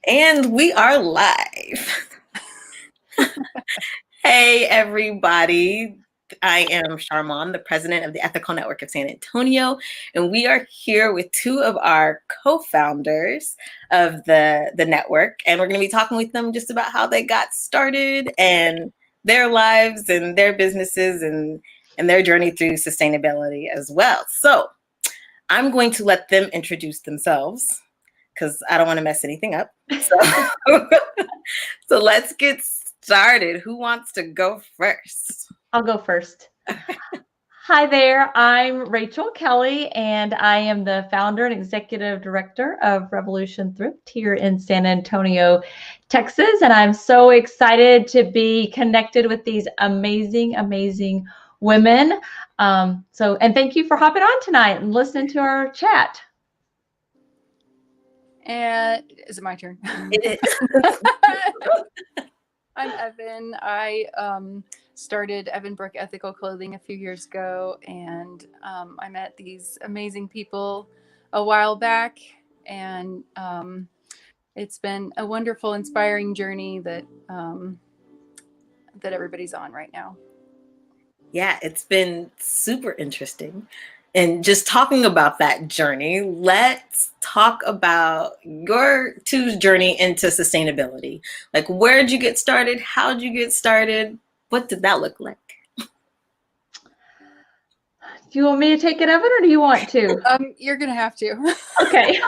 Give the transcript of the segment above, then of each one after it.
And we are live. Hey, everybody. I am Sharmon, the president of the Ethical Network of San Antonio, and we are here with two of our co-founders of the network, and we're going to be talking with them just about how they got started and their lives and their businesses and their journey through sustainability as well. So I'm going to let them introduce themselves because I don't want to mess anything up. So, so let's get started. Who wants to go first? I'll go first. Hi there, I'm Rachel Kelly, and I am the founder and executive director of Revolution Thrift here in San Antonio, Texas. And I'm so excited to be connected with these amazing, amazing women. And thank you for hopping on tonight and listening to our chat. And is it my turn? It is. I'm Evan. I started Evanbrook Ethical Clothing a few years ago, and I met these amazing people a while back, and it's been a wonderful, inspiring journey that that everybody's on right now. Yeah, it's been super interesting. And just talking about that journey, let's talk about your two's journey into sustainability. Like, where did you get started? How did you get started? What did that look like? Do you want me to take it, Evan, or do you want to? You're gonna have to. Okay.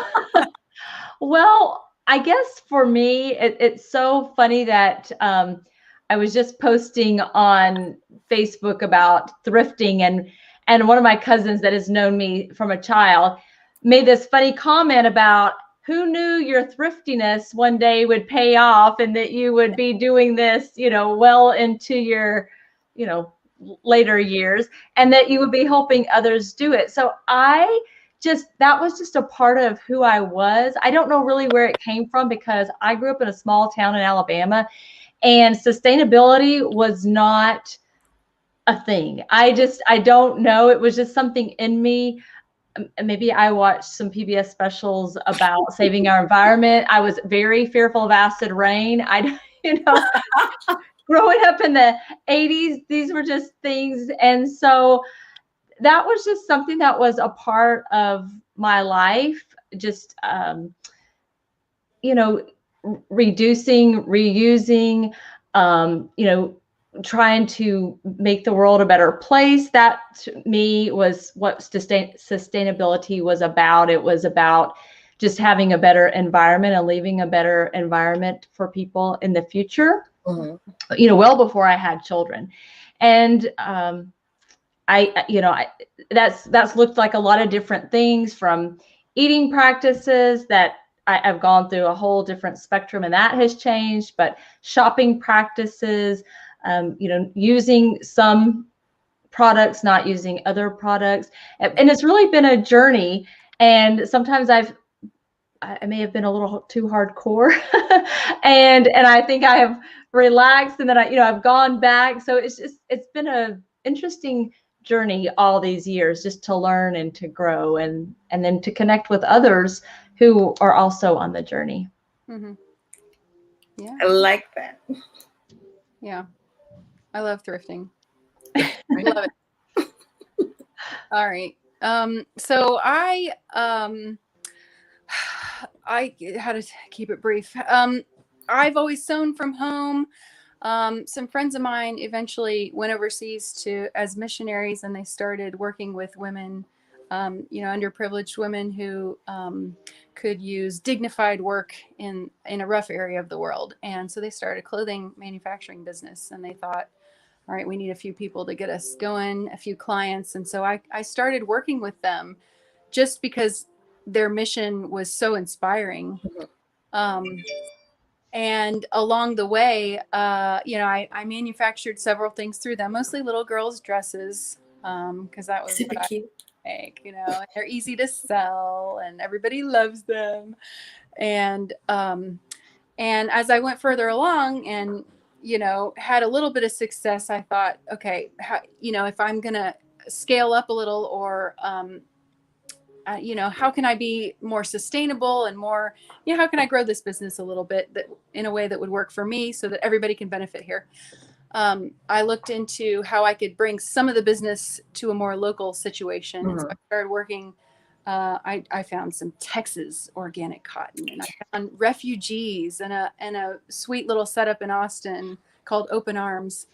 Well, I guess for me, it's so funny that I was just posting on Facebook about thrifting, and one of my cousins that has known me from a child made this funny comment about who knew your thriftiness one day would pay off and that you would be doing this, well into your, later years, and that you would be helping others do it. So that was just a part of who I was. I don't know really where it came from because I grew up in a small town in Alabama, and sustainability was not a thing. I don't know. It was just something in me. Maybe I watched some PBS specials about saving our environment. I was very fearful of acid rain. Growing up in the 80s, these were just things. And so that was just something that was a part of my life. Just, reducing, reusing, trying to make the world a better place. That to me was what sustainability was about. It was about just having a better environment and leaving a better environment for people in the future, well before I had children. And that's looked like a lot of different things, from eating practices that I've gone through a whole different spectrum, and that has changed, but shopping practices, using some products, not using other products. And it's really been a journey. And sometimes I may have been a little too hardcore and I think I have relaxed, and then I've gone back. So it's been a interesting journey all these years, just to learn and to grow and then to connect with others who are also on the journey. Mm-hmm. Yeah, I like that. Yeah, I love thrifting. I love it. All right. So I how to keep it brief. I've always sewn from home. Some friends of mine eventually went overseas as missionaries, and they started working with women, underprivileged women who could use dignified work in a rough area of the world. And so they started a clothing manufacturing business, and they thought, all right, we need a few people to get us going, a few clients. And so I started working with them just because their mission was so inspiring. And along the way, I manufactured several things through them, mostly little girls' dresses, because that was super cute. They're easy to sell and everybody loves them. And as I went further along and, had a little bit of success, I thought, okay, if I'm going to scale up a little or how can I be more sustainable and more, how can I grow this business a little bit that in a way that would work for me so that everybody can benefit here. I looked into how I could bring some of the business to a more local situation. And so I started working. I found some Texas organic cotton, and I found refugees and a sweet little setup in Austin called Open Arms.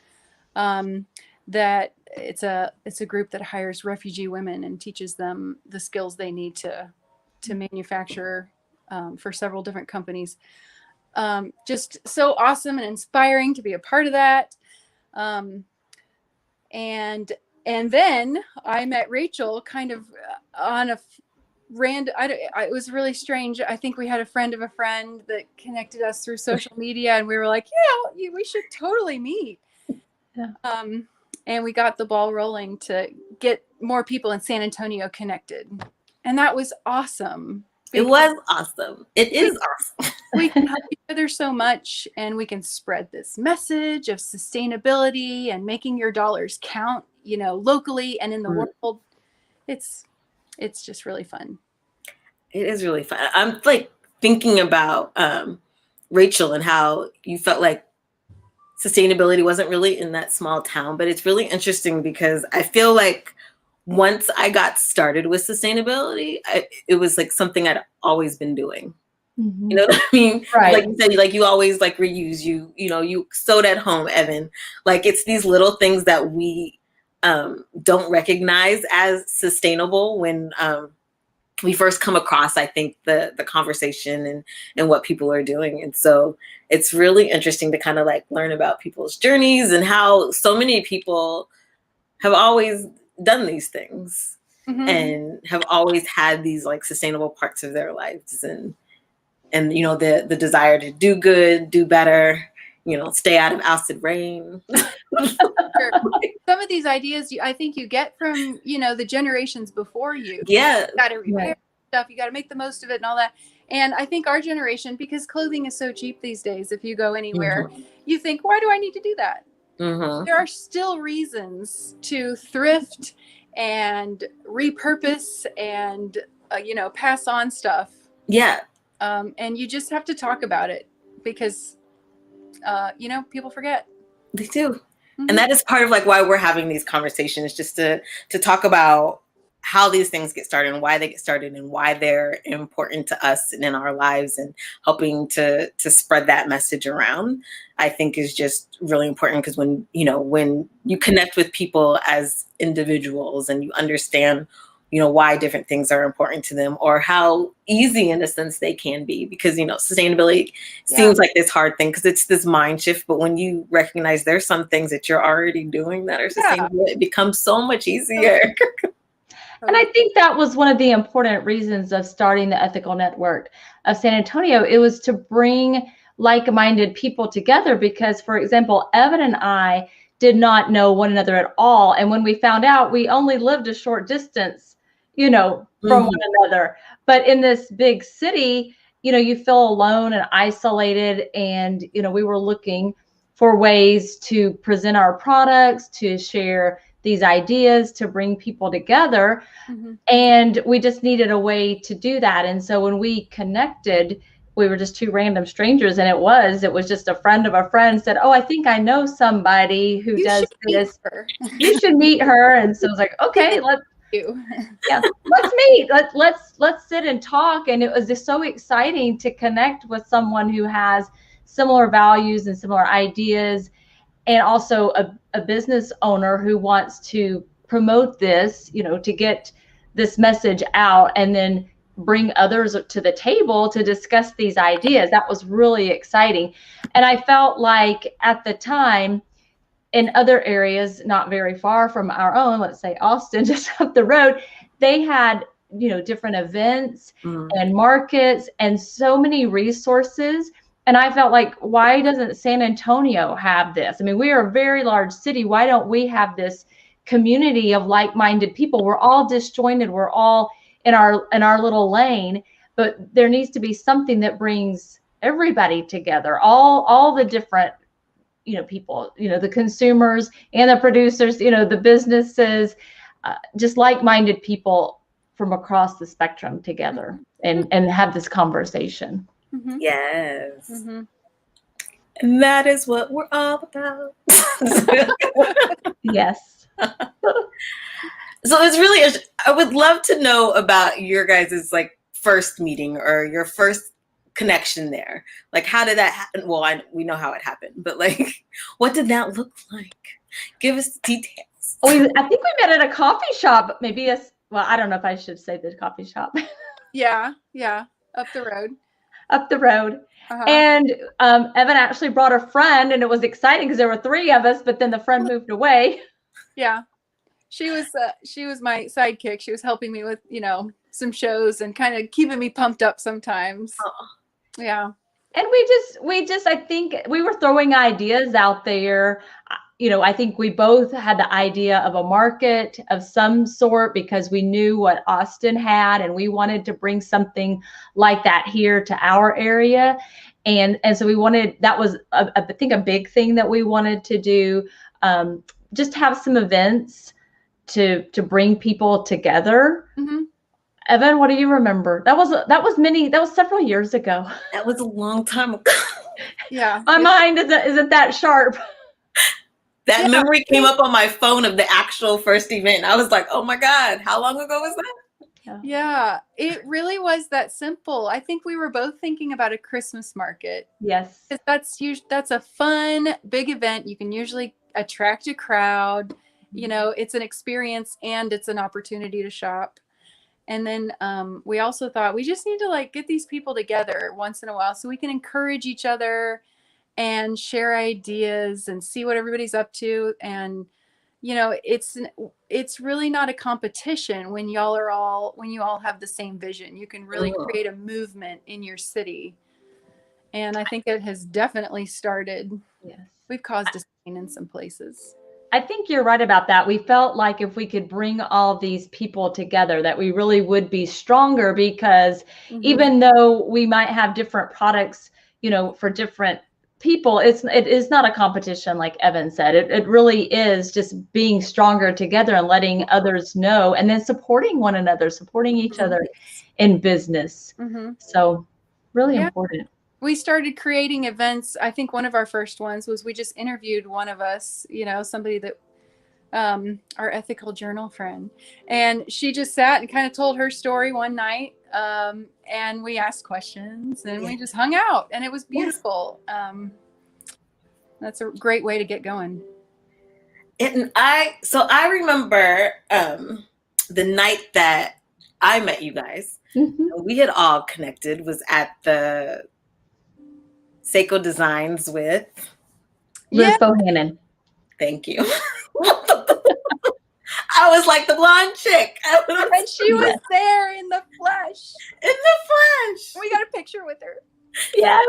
That it's a group that hires refugee women and teaches them the skills they need to manufacture for several different companies. Just so awesome and inspiring to be a part of that. And then I met Rachel kind of on a random, it was really strange. I think we had a friend of a friend that connected us through social media, and we were like, yeah, we should totally meet. Yeah. And we got the ball rolling to get more people in San Antonio connected. And that was awesome. It was awesome. It is awesome. We can help each other so much, and we can spread this message of sustainability and making your dollars count, locally and in the world. It's just really fun. It is really fun. I'm like thinking about Rachel and how you felt like sustainability wasn't really in that small town, but it's really interesting because I feel like once I got started with sustainability, it was like something I'd always been doing. You know what I mean? Right. Like you said, like you always like reuse, you sewed at home, Evan. Like it's these little things that we don't recognize as sustainable when we first come across, I think, the conversation and what people are doing. And so it's really interesting to kind of like learn about people's journeys and how so many people have always done these things and have always had these like sustainable parts of their lives and the desire to do good, do better, stay out of acid rain. Sure. Some of these ideas I think you get from, the generations before you. Yeah. You got to repair stuff. You got to make the most of it and all that. And I think our generation, because clothing is so cheap these days, if you go anywhere, you think, why do I need to do that? There are still reasons to thrift and repurpose and, pass on stuff. Yeah. And you just have to talk about it because, people forget. They do. And that is part of like why we're having these conversations, just to talk about how these things get started and why they get started and why they're important to us and in our lives, and helping to spread that message around, I think is just really important. Because when you connect with people as individuals and you understand, why different things are important to them or how easy in a sense they can be, because, sustainability seems like this hard thing because it's this mind shift. But when you recognize there's some things that you're already doing that are sustainable, it becomes so much easier. And I think that was one of the important reasons of starting the Ethical Network of San Antonio. It was to bring like-minded people together because, for example, Evan and I did not know one another at all. And when we found out, we only lived a short distance, from one another. But in this big city, you feel alone and isolated. And, we were looking for ways to present our products, to share these ideas, to bring people together. And we just needed a way to do that. And so when we connected, we were just two random strangers. And it was just a friend of a friend said, oh, I think I know somebody who does this. You should meet her. And so I was like, okay, let's meet. Let's sit and talk. And it was just so exciting to connect with someone who has similar values and similar ideas, and also a business owner who wants to promote this, to get this message out and then bring others to the table to discuss these ideas. That was really exciting. And I felt like at the time, in other areas, not very far from our own, let's say Austin, just up the road, they had, different events and markets and so many resources. And I felt like, why doesn't San Antonio have this? I mean, we are a very large city. Why don't we have this community of like-minded people? We're all disjointed. We're all in our little lane, but there needs to be something that brings everybody together, all the different people, the consumers and the producers, the businesses, just like-minded people from across the spectrum together and have this conversation. Mhm. Yes. Mhm. And that is what we're all about. Yes. So it's really, I would love to know about your guys' like first meeting or your first connection there. Like, how did that happen? Well, we know how it happened, but like, what did that look like? Give us the details. I think we met at a coffee shop, maybe well, I don't know if I should say the coffee shop. Yeah. Up the road. Up the road. Uh-huh. And Evan actually brought a friend, and it was exciting because there were 3 of us, but then the friend moved away. Yeah. She was my sidekick. She was helping me with, some shows and kind of keeping me pumped up sometimes. Oh. Yeah. And we just, I think we were throwing ideas out there. I think we both had the idea of a market of some sort because we knew what Austin had, and we wanted to bring something like that here to our area. And so that was, I think, a big thing that we wanted to do, just have some events to bring people together. Mm-hmm. Evan, what do you remember? That was several years ago. That was a long time ago. Yeah. My mind isn't that sharp. That memory came up on my phone of the actual first event. I was like, oh my God, how long ago was that? Yeah, it really was that simple. I think we were both thinking about a Christmas market. Yes. That's a fun, big event. You can usually attract a crowd. It's an experience and it's an opportunity to shop. And then we also thought we just need to like get these people together once in a while so we can encourage each other and share ideas and see what everybody's up to. And, it's really not a competition when you all have the same vision. You can really create a movement in your city. And I think it has definitely started. Yes. We've caused a scene in some places. I think you're right about that. We felt like if we could bring all these people together, that we really would be stronger because even though we might have different products, for different people, it is not a competition like Evan said. It really is just being stronger together and letting others know, and then supporting one another, supporting each other in business. So really important. We started creating events. I think one of our first ones was we just interviewed one of us, somebody that our ethical journal friend, and she just sat and kind of told her story one night, and we asked questions and we just hung out, and it was beautiful. That's a great way to get going. And I remember the night that I met you guys. We had all connected, was at the Seiko Designs with Liz Bohannon. Thank you. I was like the blonde chick. And she was there in the flesh. We got a picture with her. Yes.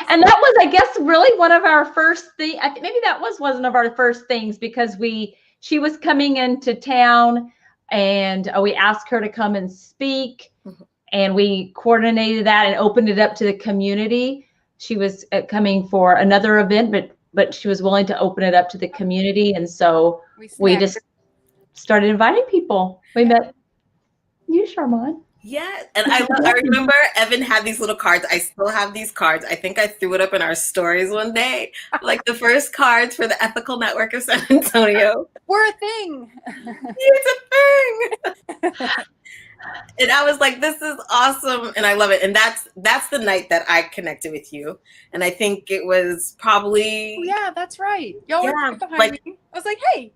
And that was, I guess, really one of our first things. Maybe that was one of our first things because she was coming into town and we asked her to come and speak, and we coordinated that and opened it up to the community. She was coming for another event, but she was willing to open it up to the community. And so we just started inviting people. We met you, Sharmon. Yeah. And I remember Evan had these little cards. I still have these cards. I think I threw it up in our stories one day. Like the first cards for the Ethical Network of San Antonio. We're a thing. It's a thing. And I was like, this is awesome. And I love it. And that's the night that I connected with you. And I think it was probably. Oh, yeah, that's right. Y'all were behind me. I was like, hey.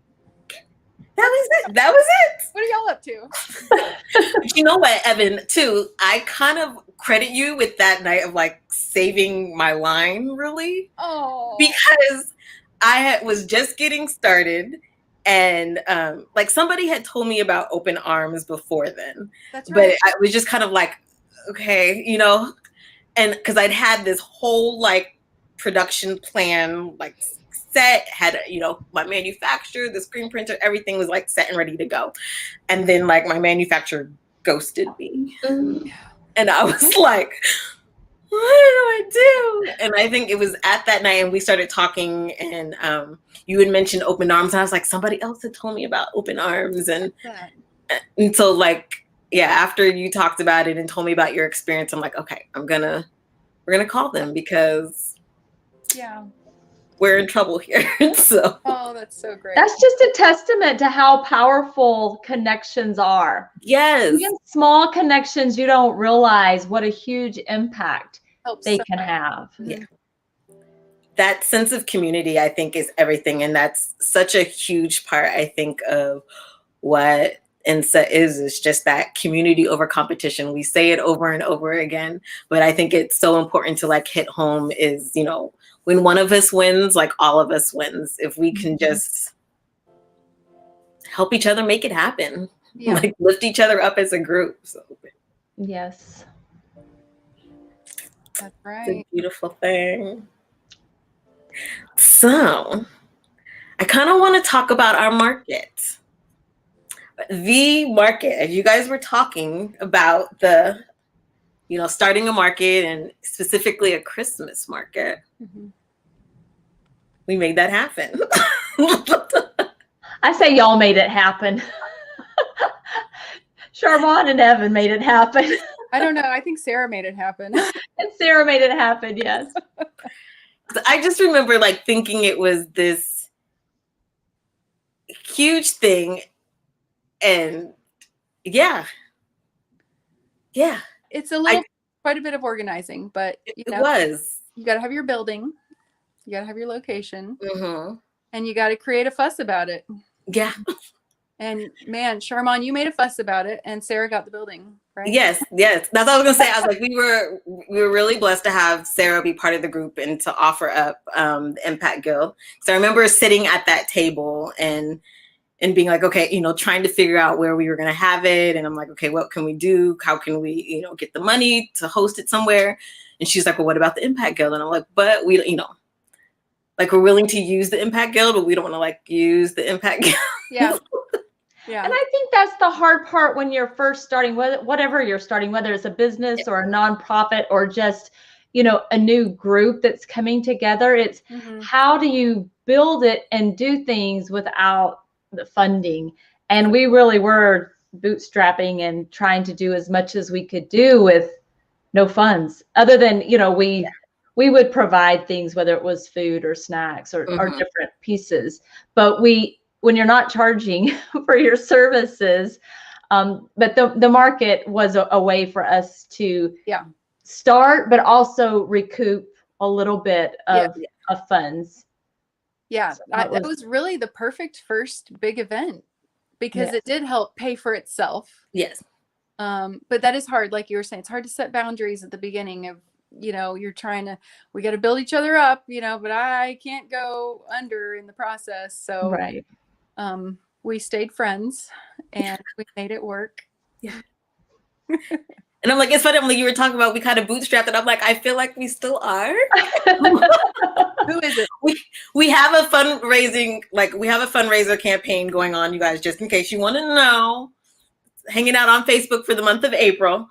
That was it. What are y'all up to? You know what, Evan, too, I kind of credit you with that night of like saving my line, really. Oh. Because I was just getting started. And like somebody had told me about Open Arms before then. That's right. But I was just kind of like, okay, and because I'd had this whole like production plan, like set, had my manufacturer, the screen printer, everything was like set and ready to go. And then like my manufacturer ghosted me. And I was like, what do I do? And I think it was at that night and we started talking, and you had mentioned Open Arms, and I was like, somebody else had told me about Open Arms. And so like yeah, after you talked about it and told me about your experience, I'm like, okay, we're gonna call them because Yeah. we're in trouble here. So Oh, that's so great. That's just a testament to how powerful connections are. yes, Even small connections, you don't realize what a huge impact Helps they so can much. have. yeah. That sense of community, I think, is everything. And that's such a huge part, I think, of what INSA is just that community over competition. We say it over and over again, but I think it's so important to like hit home is, you know, when one of us wins, like all of us wins. If we can just help each other make it happen, Yeah. like lift each other up as a group. So Yes. That's it's a right. beautiful thing. So I kind of want to talk about our market. The market, as you guys were talking about the, you know, starting a market and specifically a Christmas market, Mhm. we made that happen. I say y'all made it happen. Charmant and Evan made it happen. I don't know. I think Sarah made it happen. And Sarah made it happen, yes. I just remember like thinking it was this huge thing. And yeah. It's a little, quite a bit of organizing, but you It know, was. you got to have your building, you got to have your location, Mm-hmm. and you got to create a fuss about it. Yeah. And man, Charmant, you made a fuss about it, and Sarah got the building, right? Yes. That's what I was gonna say. I was like, we were really blessed to have Sarah be part of the group and to offer up the Impact Guild. So I remember sitting at that table and being like, okay, you know, trying to figure out where we were gonna have it. And I'm like, okay, what can we do? How can we, you know, get the money to host it somewhere? And she's like, well, what about the Impact Guild? And I'm like, but we, you know, like we're willing to use the Impact Guild, but we don't want to like use the Impact Guild. Yeah. Yeah. And I think that's the hard part when you're first starting, whatever you're starting, whether it's a business or a nonprofit or just, you know, a new group that's coming together. It's Mhm. how do you build it and do things without the funding? And we really were bootstrapping and trying to do as much as we could do with no funds, other than, you know, we would provide things, whether it was food or snacks or Mhm. different pieces. But when you're not charging for your services, but the market was a way for us to start, but also recoup a little bit of funds. Yeah, So that was really the perfect first big event because it did help pay for itself. Yes. But that is hard. Like you were saying, it's hard to set boundaries at the beginning of, you know, we got to build each other up, you know, but I can't go under in the process. So right. We stayed friends and we made it work. Yeah. And I'm like, it's funny. I'm like, you were talking about we kind of bootstrapped it. I'm like, I feel like we still are. Who is it? We have a fundraiser campaign going on, you guys, just in case you want to know. Hanging out on Facebook for the month of April.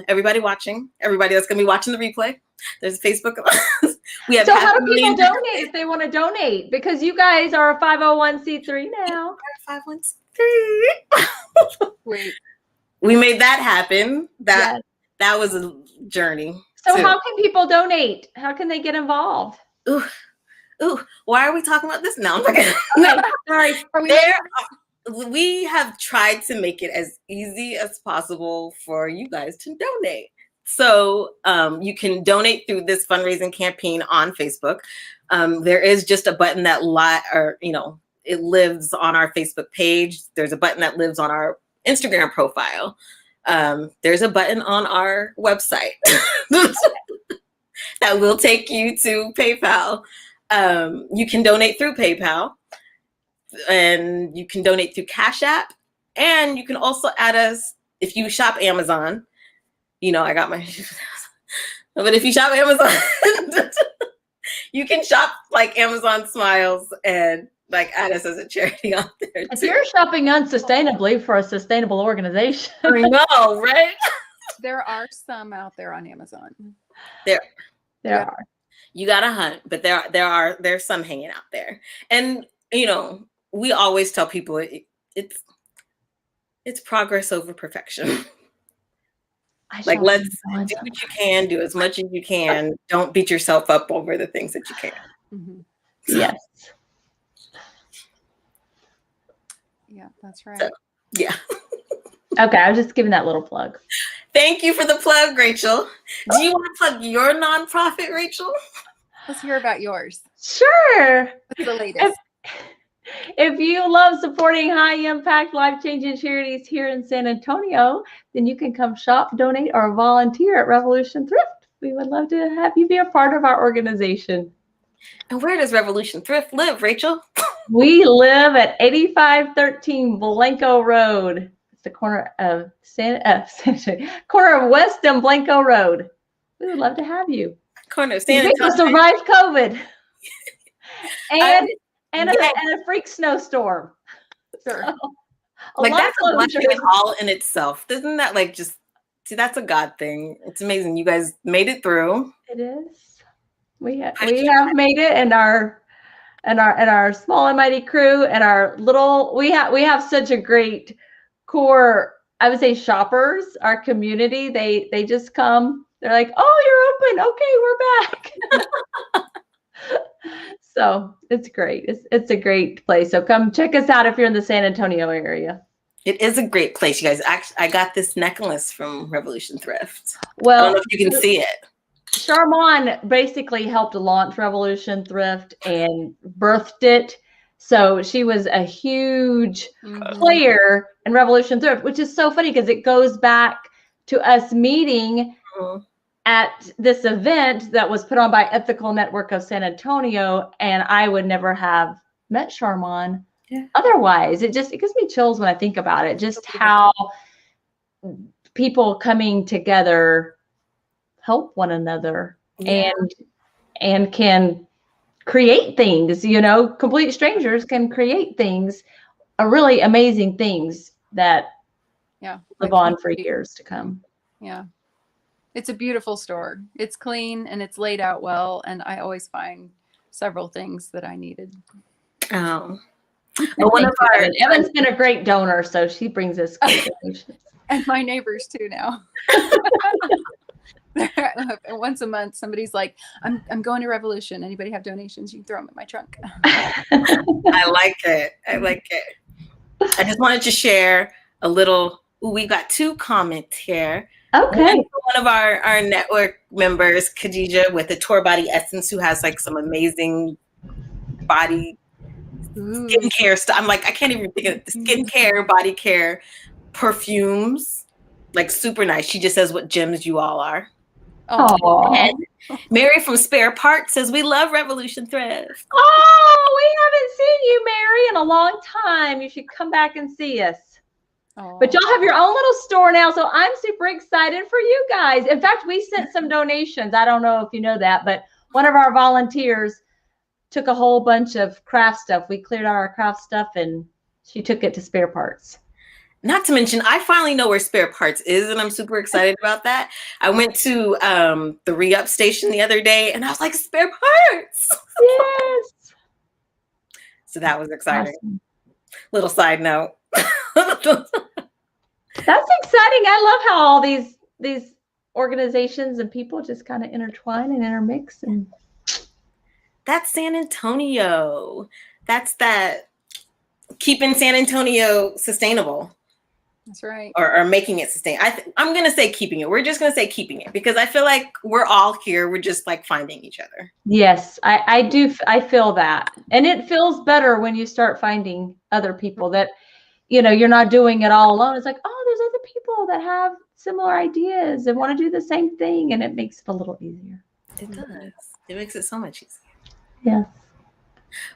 Everybody watching, everybody that's going to be watching the replay, there's a Facebook. We have so how do people donate if they want to donate? Because you guys are a 501c3 now. 501c3. Wait. We made that happen. That was a journey. So how can people donate? How can they get involved? Ooh, why are we talking about this now? Okay, sorry. We have tried to make it as easy as possible for you guys to donate. So you can donate through this fundraising campaign on Facebook. There is just a button that it lives on our Facebook page. There's a button that lives on our Instagram profile. There's a button on our website that will take you to PayPal. You can donate through PayPal, and you can donate through Cash App, and you can also add us if you shop Amazon. You know, I got my, but if you shop Amazon, you can shop like Amazon Smiles and like add us as a charity on there. If you're shopping unsustainably for a sustainable organization. I know, right? There are some out there on Amazon. There are. You gotta hunt, but there's some hanging out there. And you know, we always tell people it's It's progress over perfection. shall Let's go on do to- what you can, do as much as you can. Don't beat yourself up over the things that you can't. Mhm. Yes. Yeah, that's right. So, yeah. Okay, I was just giving that little plug. Thank you for the plug, Rachel. Do you want to plug your nonprofit, Rachel? Let's hear about yours. Sure. What's the latest? If you love supporting high impact, life changing charities here in San Antonio, then you can come shop, donate, or volunteer at Revolution Thrift. We would love to have you be a part of our organization. And where does Revolution Thrift live, Rachel? We live at 8513 Blanco Road. It's the corner of corner of West and Blanco Road. We would love to have you. Corner of San We will Antonio. survive COVID and Yes. a freak snowstorm. Sure. A lot That's of a blessing closures. all in itself. Isn't that just see, that's a God thing. It's amazing. You guys made it through. It is. We have made it, and our small and mighty crew, and our little we have such a great core, I would say, shoppers. Our community, they just come. They're like, "Oh, you're open. Okay, we're back." So it's great. It's a great place. So come check us out if you're in the San Antonio area. It is a great place, you guys. Actually, I got this necklace from Revolution Thrift. I Well, don't know if you can see it. Charmon basically helped launch Revolution Thrift and birthed it. So she was a huge Mhm. player in Revolution Thrift, which is so funny because it goes back to us meeting Mhm. at this event that was put on by Ethical Network of San Antonio, and I would never have met Charmon otherwise. It gives me chills when I think about it, just how people coming together help one another and can create things. Complete strangers can create things, really amazing things that live on for years to come. Yeah. It's a beautiful store. It's clean and it's laid out well. And I always find several things that I needed. Oh. Well, one of our Evan's been a great donor, so she brings us good donations. And my neighbors too now. And once a month, somebody's like, I'm going to Revolution. Anybody have donations? You can throw them in my trunk. I like it. I like it. I just wanted to share a little. We got 2 comments here. Okay. One of our network members, Khadija, with the Tour Body Essence, who has some amazing body skincare stuff. I'm like, I can't even think of the skincare, body care, perfumes, super nice. She just says what gems you all are. Oh, And Mary from Spare Parts says, we love Revolution Thrift. Oh, we haven't seen you, Mary, in a long time. You should come back and see us. But y'all have your own little store now, so I'm super excited for you guys. In fact, we sent some donations. I don't know if you know that, but one of our volunteers took a whole bunch of craft stuff. We cleared out our craft stuff, and she took it to Spare Parts. Not to mention, I finally know where Spare Parts is, and I'm super excited about that. I went to the re-up station the other day, and I was like, Spare Parts! Yes! So that was exciting. Awesome. Little side note. That's exciting. I love how all these organizations and people just kind of intertwine and intermix. And that's San Antonio. That's that keeping San Antonio sustainable. That's right. Or making it sustain. I'm going to say keeping it. We're just going to say keeping it because I feel like we're all here. We're just finding each other. Yes, I do. I feel that. And it feels better when you start finding other people that, you're not doing it all alone. It's like, oh, there's other people that have similar ideas and want to do the same thing. And it makes it a little easier. It does. It makes it so much easier. Yeah.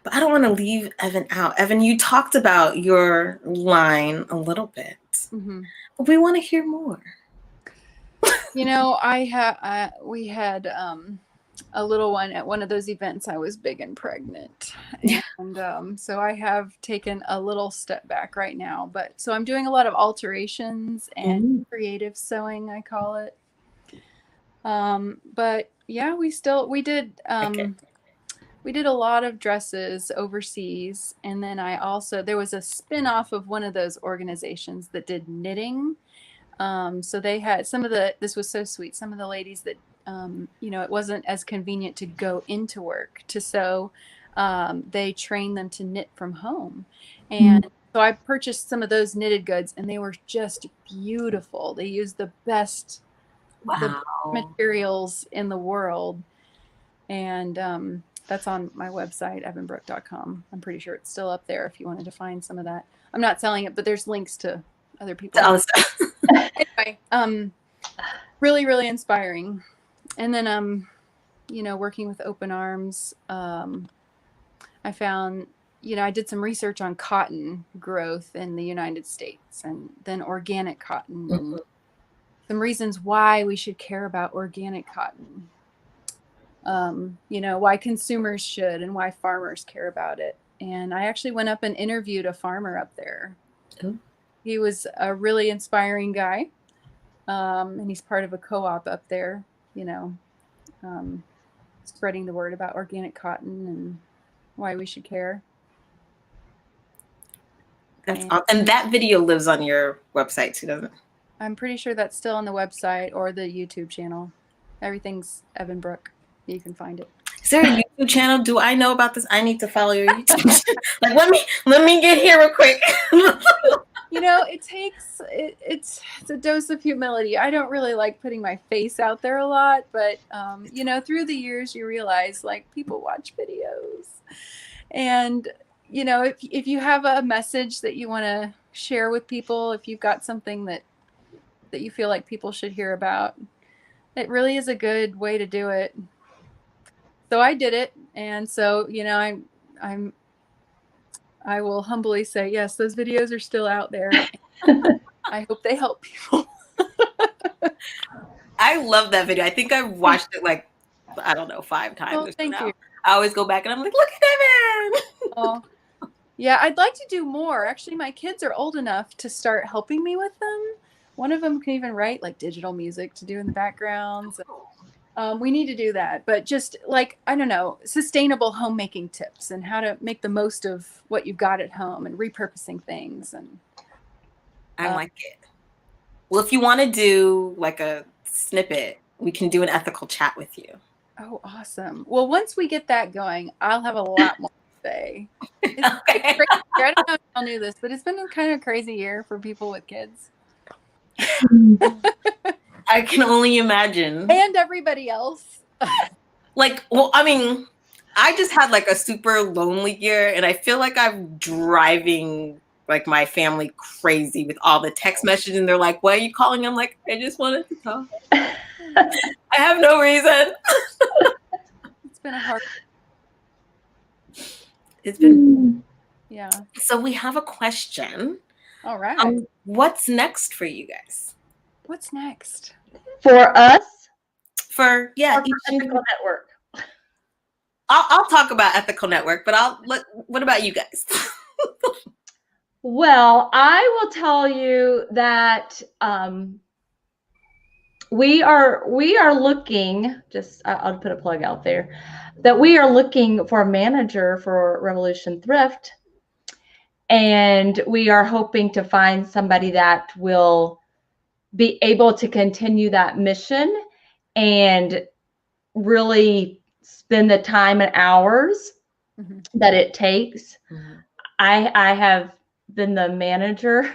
But I don't want to leave Evan out. Evan, you talked about your line a little bit. Mm-hmm. But we want to hear more. We had a little one at one of those events. I was big and pregnant. And so I have taken a little step back right now. But so I'm doing a lot of alterations and creative sewing, I call it. But yeah, we did we did a lot of dresses overseas. And then there was a spin-off of one of those organizations that did knitting. So they had this was so sweet. Some of the ladies that, it wasn't as convenient to go into work to sew. They trained them to knit from home. And so I purchased some of those knitted goods, and they were just beautiful. They used the best materials in the world. And that's on my website, evanbrooke.com. I'm pretty sure it's still up there if you wanted to find some of that. I'm not selling it, but there's links to other people. Anyway, really, really inspiring. And then, working with Open Arms, I found, I did some research on cotton growth in the United States, and then organic cotton, and some reasons why we should care about organic cotton. Why consumers should and why farmers care about it. And I actually went up and interviewed a farmer up there. Oh. He was a really inspiring guy. And he's part of a co-op up there, spreading the word about organic cotton and why we should care. And that video lives on your website too, doesn't it? I'm pretty sure that's still on the website or the YouTube channel. Everything's Evan Brooke. You can find it. Is there a YouTube channel? Do I know about this? I need to follow your YouTube channel. Like, let me get here real quick. It's a dose of humility. I don't really like putting my face out there a lot, but through the years you realize like people watch videos, and if you have a message that you want to share with people, if you've got something that you feel like people should hear about, it really is a good way to do it. So I did it. And so, I will humbly say, yes, those videos are still out there. I hope they help people. I love that video. I think I've watched it 5 times. Oh, thank you. I always go back and I'm like, look at that man. Oh, yeah, I'd like to do more. Actually, my kids are old enough to start helping me with them. One of them can even write like digital music to do in the backgrounds. We need to do that, but just sustainable homemaking tips and how to make the most of what you've got at home and repurposing things. And I like it. Well, if you want to do like a snippet, we can do an ethical chat with you. Oh, awesome. Well, once we get that going, I'll have a lot more to say. It's crazy. I don't know if y'all knew this, but it's been a kind of crazy year for people with kids. I can only imagine. And everybody else. I just had like a super lonely year, and I feel like I'm driving like my family crazy with all the text messages, and they're like, why are you calling? I'm like, I just wanted to talk. I have no reason. It's been a hard. It's been. Yeah. So we have a question. All right. What's next for you guys? What's next? For us? For Ethical Network. I'll talk about Ethical Network, but what about you guys? Well, I will tell you that we are looking, I'll put a plug out there, that we are looking for a manager for Revolution Thrift. And we are hoping to find somebody that will be able to continue that mission and really spend the time and hours that it takes. I have been the manager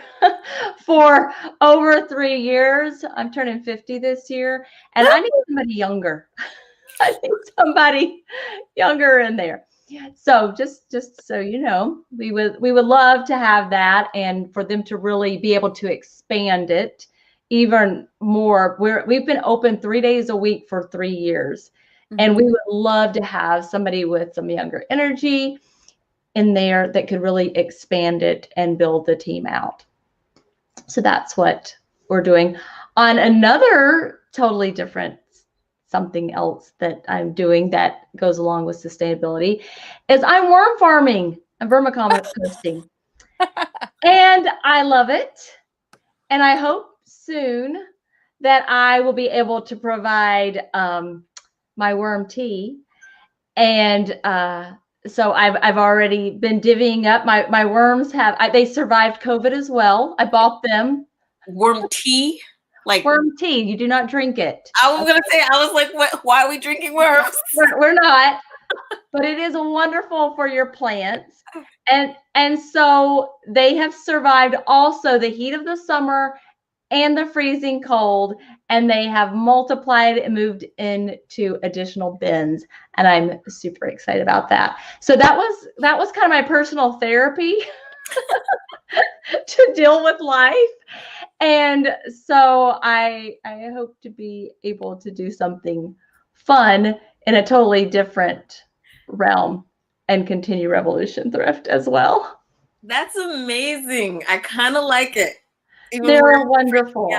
for over 3 years. I'm turning 50 this year, and I need somebody younger. I need somebody younger in there. So just so you know, we would love to have that, and for them to really be able to expand it even more. We've been open 3 days a week for 3 years, and we would love to have somebody with some younger energy in there that could really expand it and build the team out. So that's what we're doing. On another totally different something else that I'm doing that goes along with sustainability is I'm worm farming and vermicomposting. And I love it. And I hope soon that I will be able to provide my worm tea And so I've already been divvying up. My worms they survived COVID as well. I bought them. Worm tea? Like worm tea. You do not drink it. I was gonna say, I was like, what? Why are we drinking worms? We're not, but it is wonderful for your plants. And so they have survived also the heat of the summer and the freezing cold, and they have multiplied and moved into additional bins, and I'm super excited about that. So that was kind of my personal therapy to deal with life. And so I hope to be able to do something fun in a totally different realm and continue Revolution Thrift as well. That's amazing. I kind of like it. They're wonderful.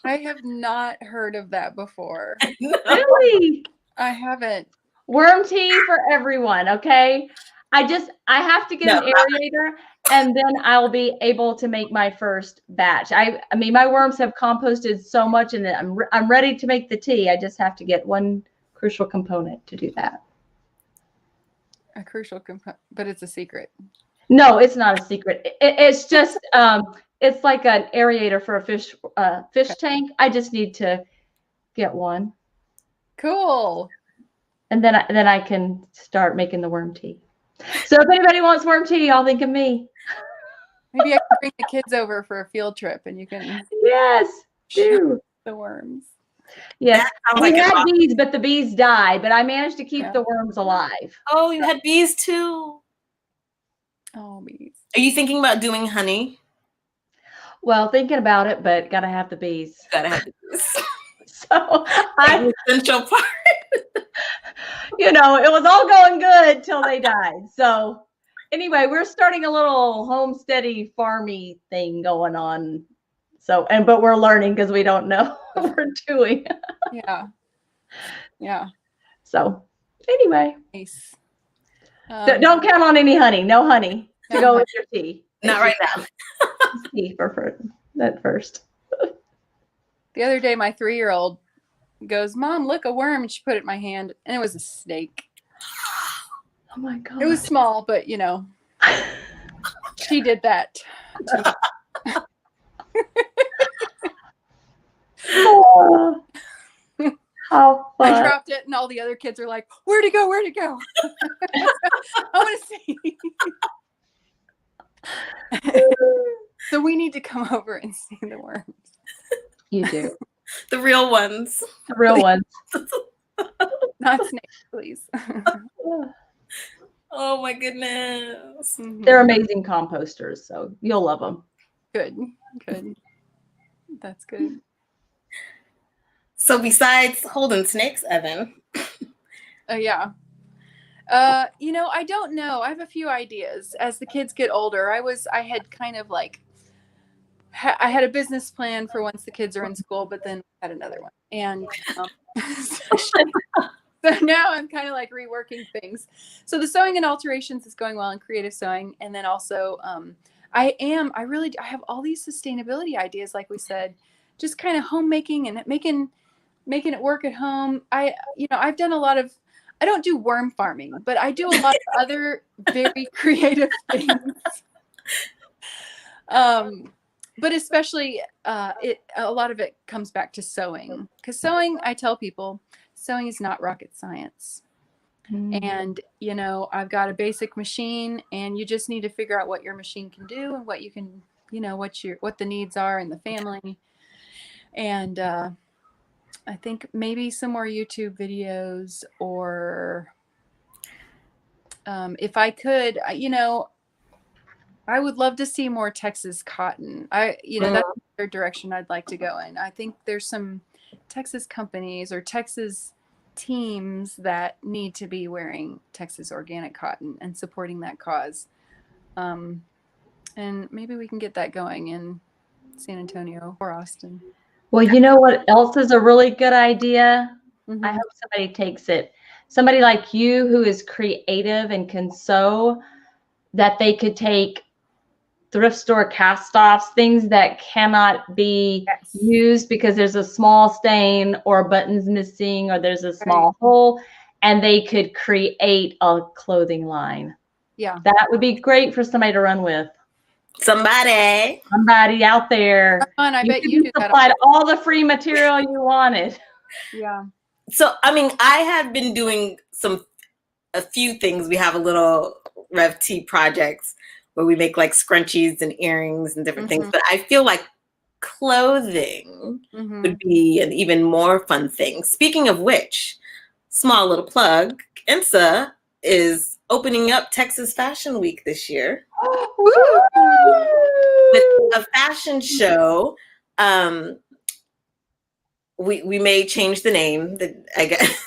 I have not heard of that before. Really? I haven't. Worm tea for everyone, okay? I have to get an aerator, and then I'll be able to make my first batch. I mean, my worms have composted so much, and I'm ready to make the tea. I just have to get one crucial component to do that. A crucial component, but it's a secret. No, it's not a secret. It's just it's like an aerator for a fish tank. I just need to get one. Cool. And then I can start making the worm tea. So if anybody wants worm tea, y'all think of me. Maybe I can bring the kids over for a field trip, and you can do the worms. Yes, we had bees, but the bees died. But I managed to keep the worms alive. Oh, you had bees too. Oh, bees. Are you thinking about doing honey? Well, thinking about it, but gotta have the bees. Gotta have the bees. So the essential part. You know, it was all going good till they died. So anyway, we're starting a little homesteady farmy thing going on. So but we're learning because we don't know what we're doing. Yeah. So anyway, nice. Don't count on any honey. No honey to go with your tea. Not right now. Tea for that first. The other day, my 3-year-old goes, "Mom, look, a worm." And she put it in my hand, and it was a snake. Oh my God. It was small, but you know, she did that. Oh, how fun. I dropped it, and all the other kids are like, "Where'd it go? Where'd it go?" I want to see. So we need to come over and see the worms. You do. The real ones. The real ones. Not snakes, please. Oh my goodness. They're amazing composters, so you'll love them. Good. That's good. So besides holding snakes, Evan. Yeah. You know, I don't know. I have a few ideas. As the kids get older, I had kind of like, I had a business plan for once the kids are in school, but then I had another one. And so now I'm kind of like reworking things. So the sewing and alterations is going well in creative sewing. And then also I have all these sustainability ideas, like we said, just kind of homemaking and making it work at home. I've done a lot of, I don't do worm farming, but I do a lot of other very creative things. But especially a lot of it comes back to sewing, because sewing, I tell people, sewing is not rocket science. And, you know, I've got a basic machine, and you just need to figure out what your machine can do and what you can, you know, what the needs are in the family. And I think maybe some more YouTube videos, or if I could, you know, I would love to see more Texas cotton. That's the direction I'd like to go in. I think there's some Texas companies or Texas teams that need to be wearing Texas organic cotton and supporting that cause. And maybe we can get that going in San Antonio or Austin. Well, you know what else is a really good idea? Mm-hmm. I hope somebody takes it. Somebody like you who is creative and can sew, that they could take thrift store cast-offs, things that cannot be used because there's a small stain or a button's missing or there's a small hole, and they could create a clothing line. Yeah. That would be great for somebody to run with. Somebody. Somebody out there. Fun. I bet could you do that. supplied all the free material you wanted. Yeah. So, I mean, I have been doing a few things. We have a little Rev T projects where we make like scrunchies and earrings and different things. But I feel like clothing would be an even more fun thing. Speaking of which, small little plug, INSA is opening up Texas Fashion Week this year with a fashion show. We may change the name. I guess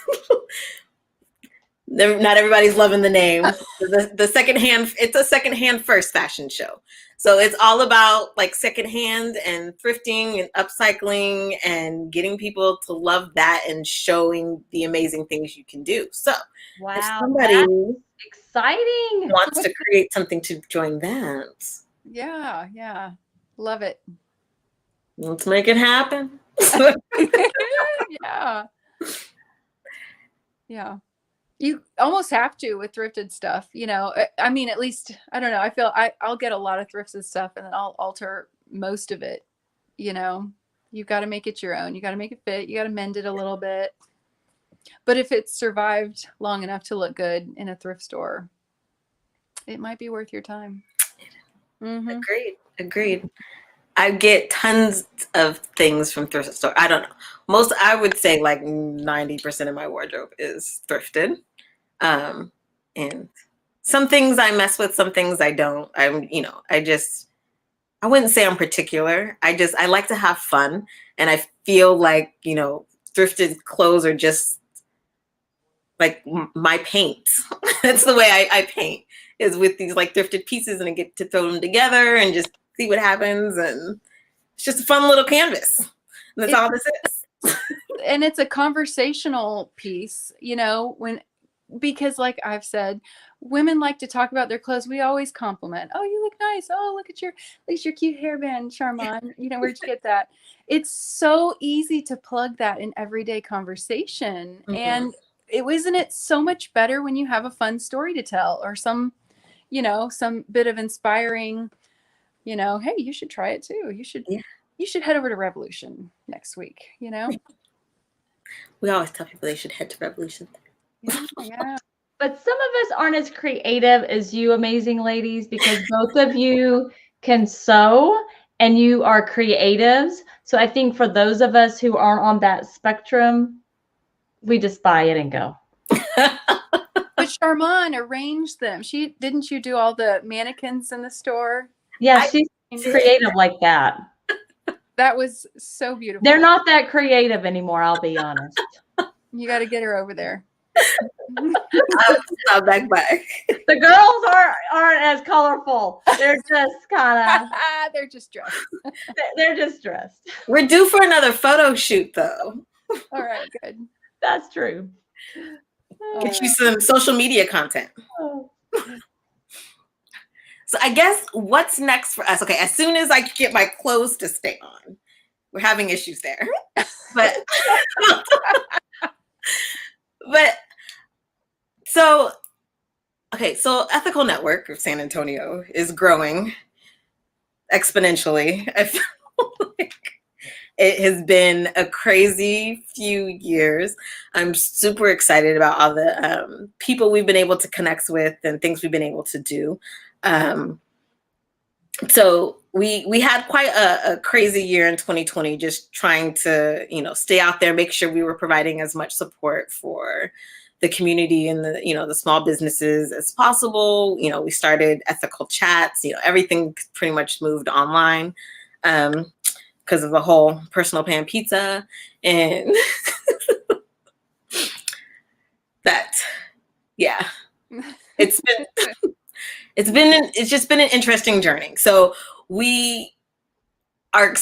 not everybody's loving the name. The secondhand. It's a secondhand first fashion show. So it's all about like secondhand and thrifting and upcycling and getting people to love that and showing the amazing things you can do. So wow, if somebody exciting wants to create something to join that, yeah, yeah, love it. Let's make it happen. Yeah, yeah. You almost have to with thrifted stuff, you know. I mean, at least I don't know. I feel I'll get a lot of thrifted stuff and then I'll alter most of it. You know, you got to make it your own. You got to make it fit. You got to mend it a little bit. But if it's survived long enough to look good in a thrift store, it might be worth your time. Agreed. I get tons of things from thrift store. I don't know. I would say like 90% of my wardrobe is thrifted. And some things I mess with, some things I don't. I wouldn't say I'm particular. I like to have fun. And I feel like, thrifted clothes are just like my paint. That's the way I paint, is with these like thrifted pieces, and I get to throw them together and just see what happens. And it's just a fun little canvas. And that's all this is. And it's a conversational piece, because like I've said, women like to talk about their clothes. We always compliment. Oh, you look nice. Oh, look at your cute hairband, Charmon. Where'd you get that? It's so easy to plug that in everyday conversation. And isn't it so much better when you have a fun story to tell, or some bit of inspiring, hey, you should try it too. You should head over to Revolution next week, We always tell people they should head to Revolution. Yeah. But some of us aren't as creative as you amazing ladies, because both of you can sew and you are creatives. So I think for those of us who aren't on that spectrum, we just buy it and go. But Charmon arranged them. Didn't you do all the mannequins in the store? Yeah, she's creative like that. That was so beautiful. They're not that creative anymore, I'll be honest. You got to get her over there. I'll back. The girls aren't as colorful. They're just kind of. They're just dressed. They're just dressed. We're due for another photo shoot, though. All right, good. That's true. Get you some social media content. Oh. So I guess what's next for us? Okay, as soon as I get my clothes to stay on, we're having issues there. But so Ethical Network of San Antonio is growing exponentially. I feel like it has been a crazy few years. I'm super excited about all the people we've been able to connect with and things we've been able to do. So we had quite a crazy year in 2020, just trying to, stay out there, make sure we were providing as much support for the community and the small businesses as possible. We started ethical chats, everything pretty much moved online because of the whole personal pan pizza and that, yeah, it's just been an interesting journey. So we are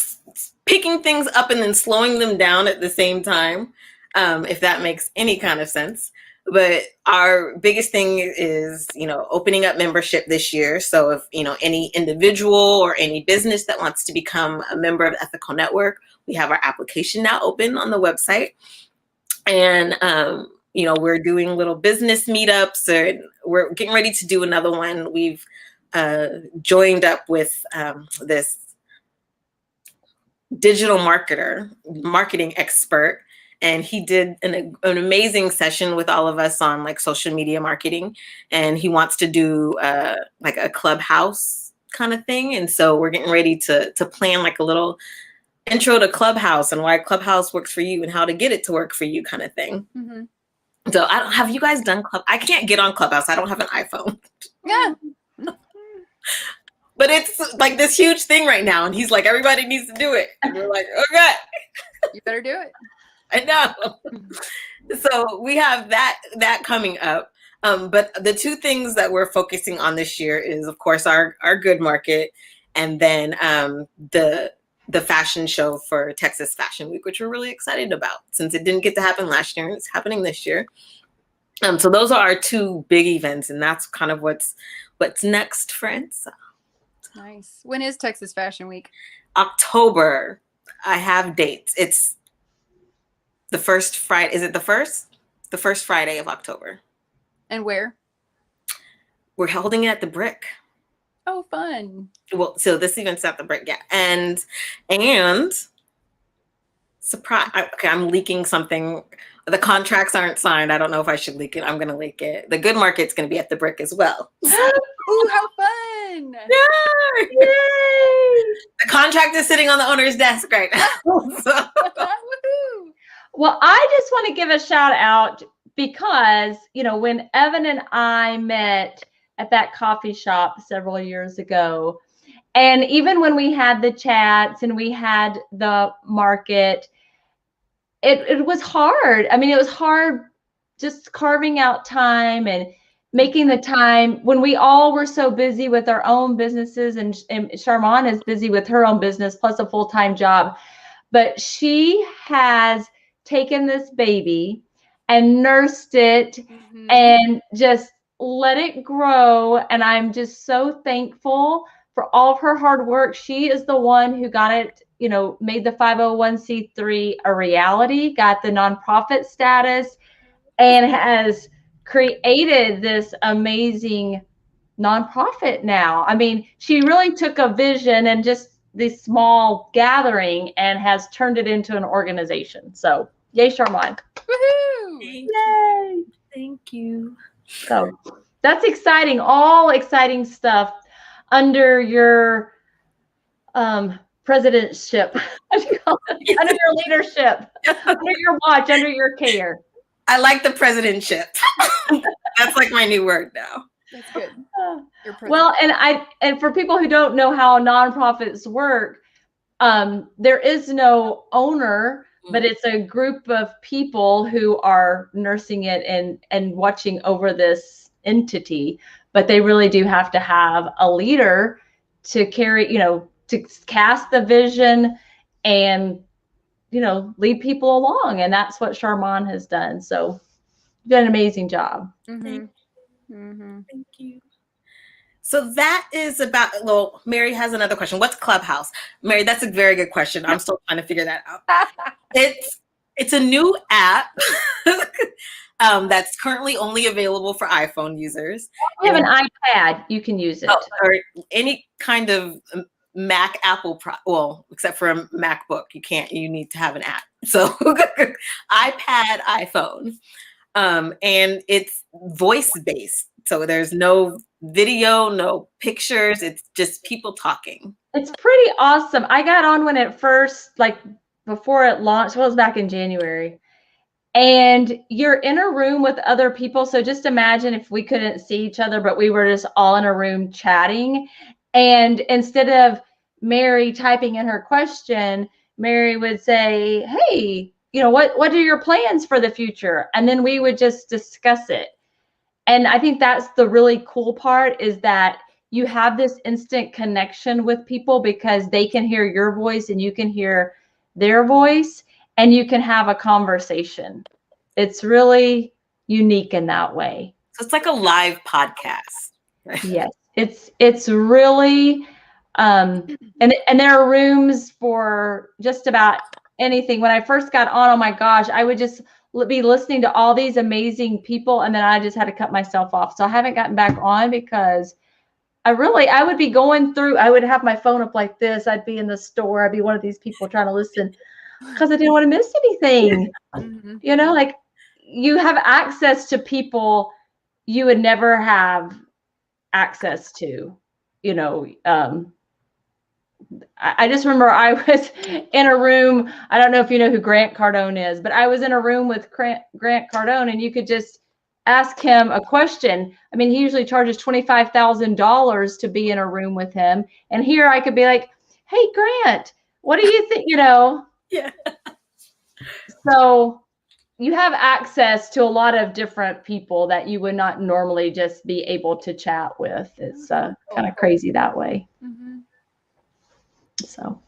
picking things up and then slowing them down at the same time, if that makes any kind of sense. But our biggest thing is, opening up membership this year. So if, any individual or any business that wants to become a member of Ethical Network, we have our application now open on the website. And we're doing little business meetups, or we're getting ready to do another one. We've joined up with this digital marketing expert, and he did an amazing session with all of us on like social media marketing, and he wants to do like a Clubhouse kind of thing. And so we're getting ready to plan like a little intro to Clubhouse and why Clubhouse works for you and how to get it to work for you kind of thing. Mm-hmm. So have you guys done I can't get on Clubhouse. I don't have an iPhone. Yeah. But it's like this huge thing right now. And he's like, everybody needs to do it. And we're like, okay. You better do it. I know. So we have that coming up. But the two things that we're focusing on this year is, of course, our Good Market, and then the fashion show for Texas Fashion Week, which we're really excited about since it didn't get to happen last year and it's happening this year. So those are our two big events, and that's kind of what's next, friends. Nice. When is Texas Fashion Week? October. I have dates. It's the first Friday. Is it the first? The first Friday of October. And where? We're holding it at the Brick. Oh, fun. Well, so this event's at the Brick, yeah. And surprise. Okay, I'm leaking something. The contracts aren't signed. I don't know if I should leak it. I'm going to leak it. The Good Market's going to be at the Brick as well. Ooh, how fun. Yay! Yay! The contract is sitting on the owner's desk right now. So. Woohoo. Well, I just want to give a shout out because, when Evan and I met at that coffee shop several years ago, and even when we had the chats and we had the market, it was hard. I mean, it was hard just carving out time and making the time when we all were so busy with our own businesses, and Sharman is busy with her own business plus a full-time job. But she has taken this baby and nursed it and just let it grow. And I'm just so thankful for all of her hard work. She is the one who got it, made the 501c3 a reality, got the nonprofit status, and has created this amazing nonprofit now. I mean, she really took a vision and just this small gathering and has turned it into an organization. So yay, Sharman. Woohoo. Yay. Thank you. So that's exciting. All exciting stuff under your presidentship, under your leadership, under your watch, under your care. I like the presidentship. That's like my new word now. That's good. Well, and for people who don't know how nonprofits work, there is no owner, but it's a group of people who are nursing it and watching over this entity. But they really do have to have a leader to carry, to cast the vision and, lead people along. And that's what Sharman has done. So you've done an amazing job. Mm-hmm. Thank you. So that is about, well, Mary has another question. What's Clubhouse? Mary, that's a very good question. I'm still trying to figure that out. It's a new app that's currently only available for iPhone users. If you have an iPad, you can use it. Or any kind of Mac, Apple, except for a MacBook. You need to have an app. So iPad, iPhone. And it's voice-based. So there's no video, no pictures. It's just people talking. It's pretty awesome. I got on when it first, before it launched. Well, it was back in January. And you're in a room with other people. So just imagine if we couldn't see each other, but we were just all in a room chatting. And instead of Mary typing in her question, Mary would say, hey, what are your plans for the future? And then we would just discuss it. And I think that's the really cool part, is that you have this instant connection with people because they can hear your voice and you can hear their voice and you can have a conversation. It's really unique in that way. So it's like a live podcast. Yes, it's really, and there are rooms for just about anything. When I first got on, oh my gosh, I would just be listening to all these amazing people, and then I just had to cut myself off. So I haven't gotten back on because I would be going through, I would have my phone up like this. I'd be in the store. I'd be one of these people trying to listen because I didn't want to miss anything. Mm-hmm. You know, like you have access to people you would never have access to, you know. I just remember I was in a room. I don't know if you know who Grant Cardone is, but I was in a room with Grant Cardone, and you could just ask him a question. I mean, he usually charges $25,000 to be in a room with him. And here I could be like, hey, Grant, what do you think? You know? Yeah. So you have access to a lot of different people that you would not normally just be able to chat with. It's kind of crazy that way. Mm-hmm. So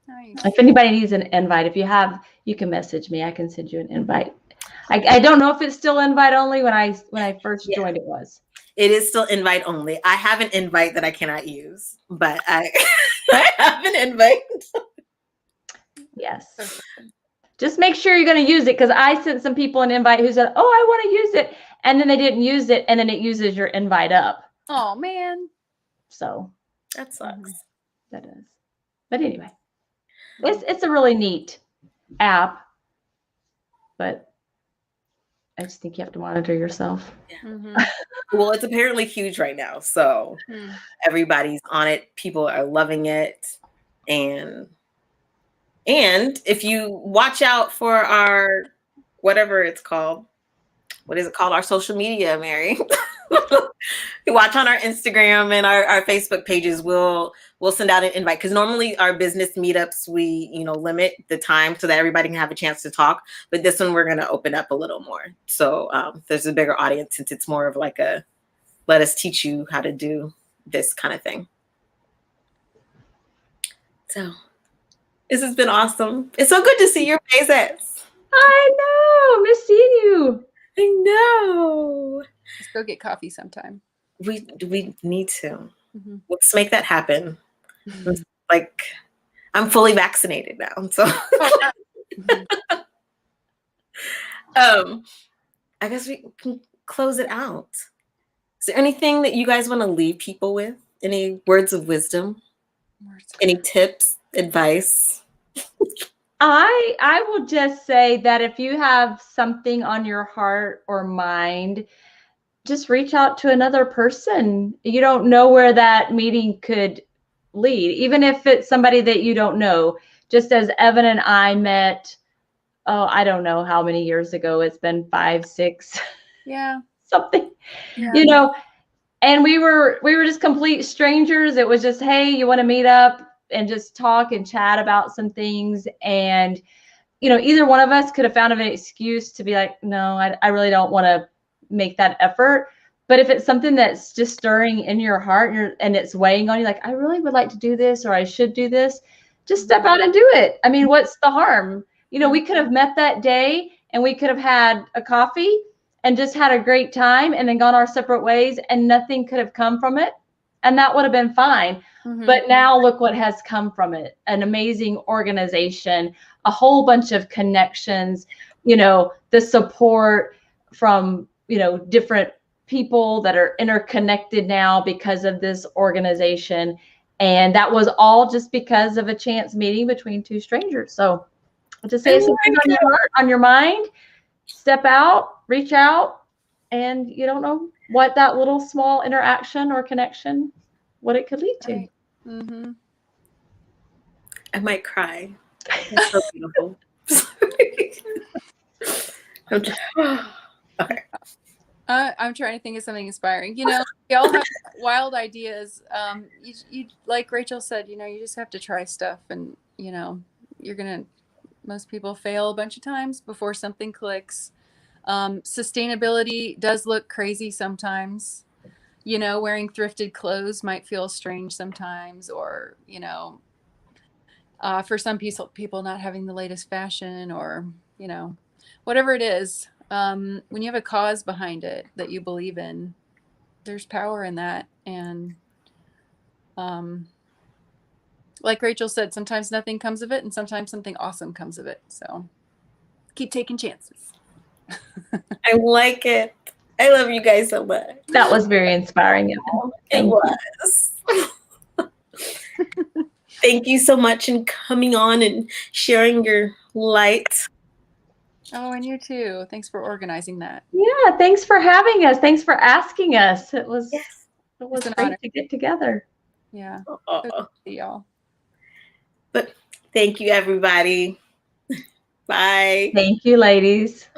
Nice. if anybody needs an invite, if you have, you can message me. I can send you an invite. I don't know if it's still invite only. When I first joined, it was. It is still invite only. I have an invite that I cannot use, but I have an invite. Yes. Just make sure you're going to use it, because I sent some people an invite who said, "Oh, I want to use it," and then they didn't use it, and then it uses your invite up. Oh man. So That sucks. that is. But anyway, it's a really neat app, but I just think you have to monitor yourself. Mm-hmm. Well, it's apparently huge right now, so everybody's on it. People are loving it, and if you watch out for our whatever it's called, what is it called? Our social media, Mary. You watch on our Instagram and our Facebook pages. We'll send out an invite, because normally our business meetups, we limit the time so that everybody can have a chance to talk. But this one we're going to open up a little more, so there's a bigger audience, since it's more of like a let us teach you how to do this kind of thing. So this has been awesome. It's so good to see your faces. I know, miss seeing you. I know. Let's go get coffee sometime. We need to. Mm-hmm. Let's make that happen. Like, I'm fully vaccinated now, so I guess we can close it out. Is there anything that you guys want to leave people with? Any words of wisdom? Any tips, advice? I will just say that if you have something on your heart or mind, just reach out to another person. You don't know where that meeting could lead, even if it's somebody that you don't know. Just as Evan and I met, I don't know how many years ago. It's been 5, 6, something, and we were just complete strangers. It was just, hey, you want to meet up and just talk and chat about some things. And, either one of us could have found an excuse to be like, no, I really don't want to make that effort. But if it's something that's just stirring in your heart and it's weighing on you, like, I really would like to do this, or I should do this, just step out and do it. I mean, what's the harm? We could have met that day and we could have had a coffee and just had a great time and then gone our separate ways, and nothing could have come from it. And that would have been fine. Mm-hmm. But now look what has come from it. An amazing organization, a whole bunch of connections, the support from, different people that are interconnected now because of this organization. And that was all just because of a chance meeting between two strangers. So I'll just say, if something's on your heart, on your mind, step out, reach out, and you don't know what that little small interaction or connection, what it could lead to. Right. Mm-hmm. I might cry. That's so beautiful. Okay. I'm trying to think of something inspiring. We all have wild ideas. You like Rachel said, you just have to try stuff, and most people fail a bunch of times before something clicks. Sustainability does look crazy sometimes. Wearing thrifted clothes might feel strange sometimes, or for some people not having the latest fashion, or whatever it is. When you have a cause behind it that you believe in, there's power in that. And like Rachel said, sometimes nothing comes of it, and sometimes something awesome comes of it. So keep taking chances. I like it. I love you guys so much. That was very inspiring. Evan. It Thank you. was. Thank you so much and coming on and sharing your light. Oh, and you too. Thanks for organizing that. Yeah, thanks for having us. Thanks for asking us. It was Yes. an great honor. to get together. Yeah. Oh, See y'all. but thank you, everybody. Bye. Thank you, ladies.